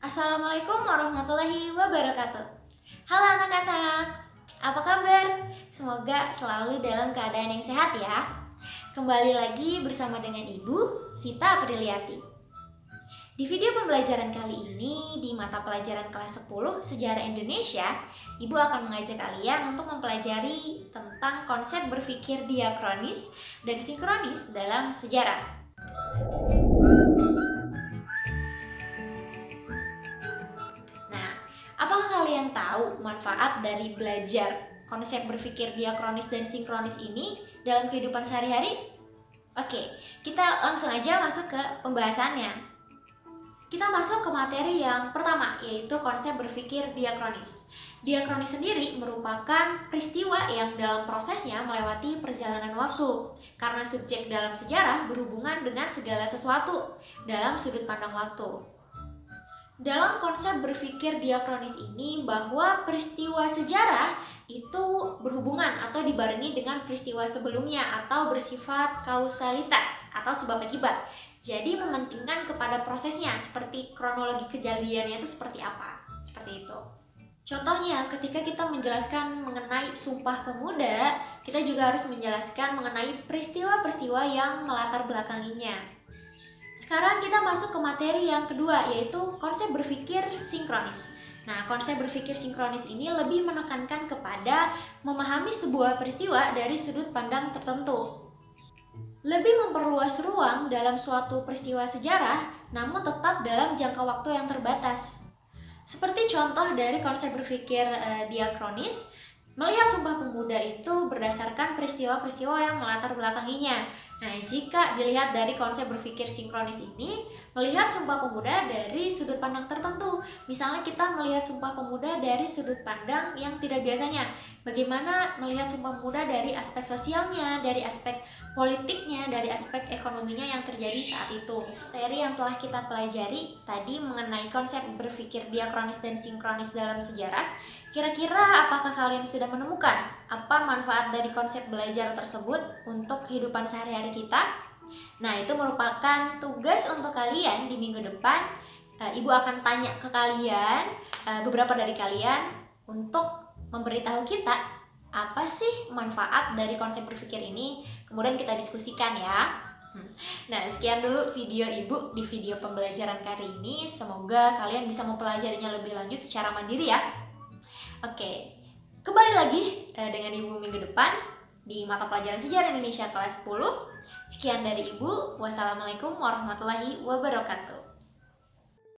Assalamualaikum warahmatullahi wabarakatuh. Halo anak-anak, apa kabar? Semoga selalu dalam keadaan yang sehat ya. Kembali lagi bersama dengan Ibu Sita Apriliati. Di video pembelajaran kali ini di mata pelajaran kelas 10 Sejarah Indonesia, Ibu akan mengajak kalian untuk mempelajari tentang konsep berpikir diakronis dan sinkronis dalam sejarah. Apakah kalian tahu manfaat dari belajar konsep berpikir diakronis dan sinkronis ini dalam kehidupan sehari-hari? Oke, kita langsung aja masuk ke pembahasannya. Kita masuk ke materi yang pertama, yaitu konsep berpikir diakronis. Diakronis sendiri merupakan peristiwa yang dalam prosesnya melewati perjalanan waktu, karena subjek dalam sejarah berhubungan dengan segala sesuatu dalam sudut pandang waktu. Dalam konsep berpikir diakronis ini bahwa peristiwa sejarah itu berhubungan atau dibarengi dengan peristiwa sebelumnya atau bersifat kausalitas atau sebab akibat. Jadi mementingkan kepada prosesnya seperti kronologi kejadiannya itu seperti apa. Seperti itu. Contohnya ketika kita menjelaskan mengenai Sumpah Pemuda, kita juga harus menjelaskan mengenai peristiwa-peristiwa yang melatar belakanginya. Sekarang kita masuk ke materi yang kedua, yaitu konsep berpikir sinkronis. Nah, konsep berpikir sinkronis ini lebih menekankan kepada memahami sebuah peristiwa dari sudut pandang tertentu. Lebih memperluas ruang dalam suatu peristiwa sejarah, namun tetap dalam jangka waktu yang terbatas. Seperti contoh dari konsep berpikir diakronis, melihat Sumpah Pemuda itu berdasarkan peristiwa-peristiwa yang melatar belakanginya. Nah, jika dilihat dari konsep berpikir sinkronis ini, melihat Sumpah Pemuda dari sudut pandang tertentu. Misalnya kita melihat Sumpah Pemuda dari sudut pandang yang tidak biasanya. Bagaimana melihat Sumpah Pemuda dari aspek sosialnya, dari aspek politiknya, dari aspek ekonominya yang terjadi saat itu. Materi yang telah kita pelajari tadi mengenai konsep berpikir diakronis dan sinkronis dalam sejarah. Kira-kira apakah kalian sudah menemukan apa manfaat dari konsep belajar tersebut untuk kehidupan sehari-hari kita? Nah, itu merupakan tugas untuk kalian di minggu depan. Ibu akan tanya ke kalian, beberapa dari kalian, untuk memberitahu kita apa sih manfaat dari konsep berpikir ini. Kemudian kita diskusikan ya. Nah, sekian dulu video Ibu di video pembelajaran kali ini. Semoga kalian bisa mempelajarinya lebih lanjut secara mandiri ya. Oke, kembali lagi dengan Ibu minggu depan di mata pelajaran Sejarah Indonesia kelas 10. Sekian dari Ibu. Wassalamualaikum warahmatullahi wabarakatuh.